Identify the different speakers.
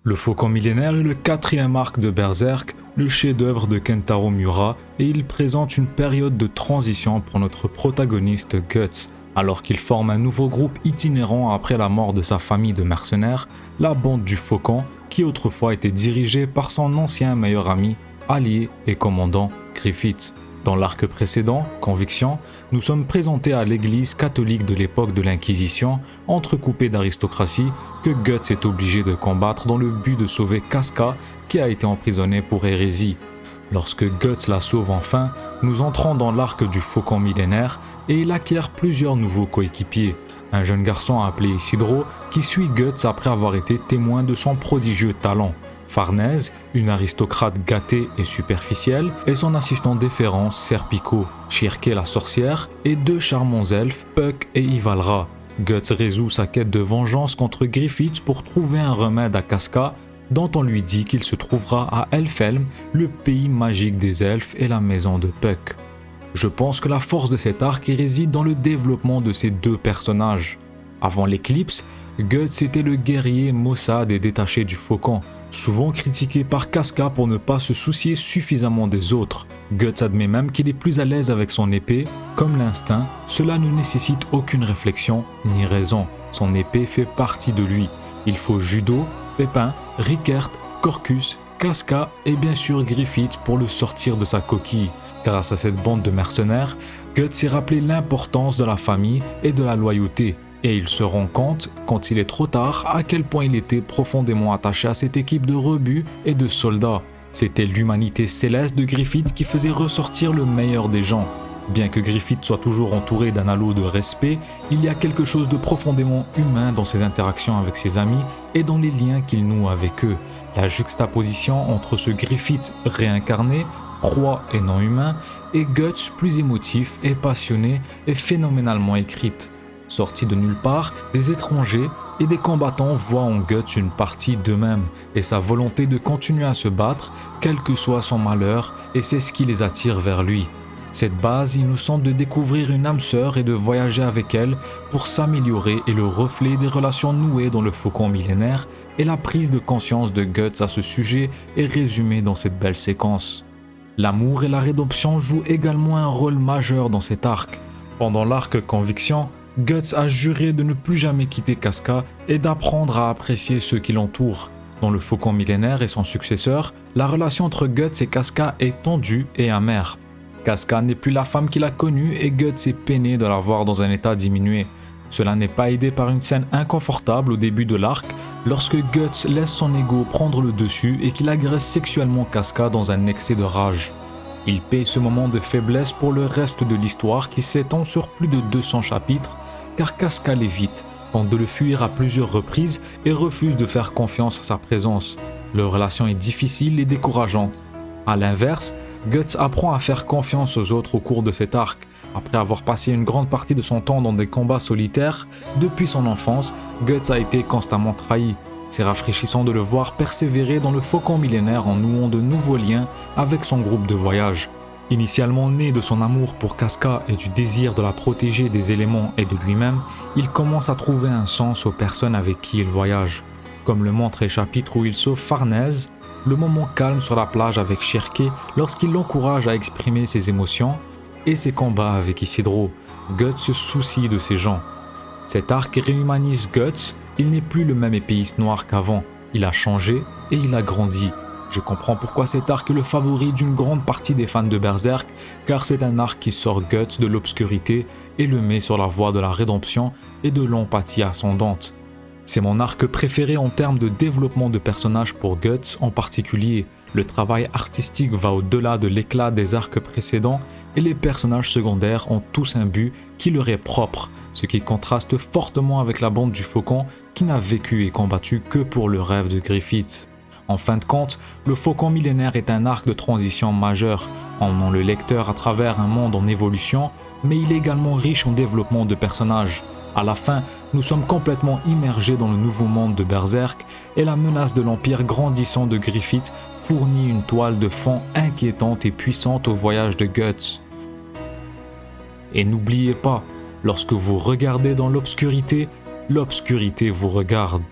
Speaker 1: Le Faucon millénaire est le quatrième arc de Berserk, le chef-d'œuvre de Kentaro Miura, et il présente une période de transition pour notre protagoniste Guts, alors qu'il forme un nouveau groupe itinérant après la mort de sa famille de mercenaires, la bande du Faucon, qui autrefois était dirigée par son ancien meilleur ami, allié et commandant Griffith. Dans l'arc précédent, Conviction, nous sommes présentés à l'église catholique de l'époque de l'Inquisition, entrecoupée d'aristocratie, que Guts est obligé de combattre dans le but de sauver Casca, qui a été emprisonné pour hérésie. Lorsque Guts la sauve enfin, nous entrons dans l'arc du Faucon millénaire et il acquiert plusieurs nouveaux coéquipiers. Un jeune garçon appelé Isidro qui suit Guts après avoir été témoin de son prodigieux talent. Farnèse, une aristocrate gâtée et superficielle, et son assistant déférent Serpico, Shirke la sorcière, et deux charmants elfes, Puck et Ivalra. Guts résout sa quête de vengeance contre Griffith pour trouver un remède à Casca, dont on lui dit qu'il se trouvera à Elfhelm, le pays magique des elfes et la maison de Puck. Je pense que la force de cet arc réside dans le développement de ces deux personnages. Avant l'éclipse, Guts était le guerrier maussade et détaché du Faucon, souvent critiqué par Casca pour ne pas se soucier suffisamment des autres. Guts admet même qu'il est plus à l'aise avec son épée. Comme l'instinct, cela ne nécessite aucune réflexion ni raison. Son épée fait partie de lui. Il faut Judo, Pépin, Rickert, Corcus, Casca et bien sûr Griffith pour le sortir de sa coquille. Grâce à cette bande de mercenaires, Guts s'est rappelé l'importance de la famille et de la loyauté. Et il se rend compte, quand il est trop tard, à quel point il était profondément attaché à cette équipe de rebuts et de soldats. C'était l'humanité céleste de Griffith qui faisait ressortir le meilleur des gens. Bien que Griffith soit toujours entouré d'un halo de respect, il y a quelque chose de profondément humain dans ses interactions avec ses amis et dans les liens qu'il noue avec eux. La juxtaposition entre ce Griffith réincarné, roi et non humain, et Guts plus émotif et passionné est phénoménalement écrite. Sortis de nulle part, des étrangers et des combattants voient en Guts une partie d'eux-mêmes et sa volonté de continuer à se battre, quel que soit son malheur, et c'est ce qui les attire vers lui. Cette base innocente de découvrir une âme sœur et de voyager avec elle pour s'améliorer est le reflet des relations nouées dans le Faucon millénaire, et la prise de conscience de Guts à ce sujet est résumée dans cette belle séquence. L'amour et la rédemption jouent également un rôle majeur dans cet arc. Pendant l'arc Conviction, Guts a juré de ne plus jamais quitter Casca et d'apprendre à apprécier ceux qui l'entourent. Dans le Faucon millénaire et son successeur, la relation entre Guts et Casca est tendue et amère. Casca n'est plus la femme qu'il a connue et Guts est peiné de la voir dans un état diminué. Cela n'est pas aidé par une scène inconfortable au début de l'arc, lorsque Guts laisse son ego prendre le dessus et qu'il agresse sexuellement Casca dans un excès de rage. Il paie ce moment de faiblesse pour le reste de l'histoire qui s'étend sur plus de 200 chapitres, car Casca l'évite, tente de le fuir à plusieurs reprises et refuse de faire confiance à sa présence. Leur relation est difficile et décourageante. A l'inverse, Guts apprend à faire confiance aux autres au cours de cet arc. Après avoir passé une grande partie de son temps dans des combats solitaires, depuis son enfance, Guts a été constamment trahi. C'est rafraîchissant de le voir persévérer dans le Faucon millénaire en nouant de nouveaux liens avec son groupe de voyage. Initialement né de son amour pour Casca et du désir de la protéger des éléments et de lui-même, il commence à trouver un sens aux personnes avec qui il voyage. Comme le montrent les chapitres où il sauve Farnèse, le moment calme sur la plage avec Shirke lorsqu'il l'encourage à exprimer ses émotions, et ses combats avec Isidro. Guts se soucie de ces gens. Cet arc réhumanise Guts, il n'est plus le même épéiste noir qu'avant. Il a changé et il a grandi. Je comprends pourquoi cet arc est le favori d'une grande partie des fans de Berserk, car c'est un arc qui sort Guts de l'obscurité et le met sur la voie de la rédemption et de l'empathie ascendante. C'est mon arc préféré en termes de développement de personnages pour Guts en particulier. Le travail artistique va au-delà de l'éclat des arcs précédents et les personnages secondaires ont tous un but qui leur est propre, ce qui contraste fortement avec la bande du Faucon qui n'a vécu et combattu que pour le rêve de Griffith. En fin de compte, le Faucon millénaire est un arc de transition majeur, emmenant le lecteur à travers un monde en évolution, mais il est également riche en développement de personnages. À la fin, nous sommes complètement immergés dans le nouveau monde de Berserk et la menace de l'empire grandissant de Griffith fournit une toile de fond inquiétante et puissante au voyage de Guts. Et n'oubliez pas, lorsque vous regardez dans l'obscurité vous regarde.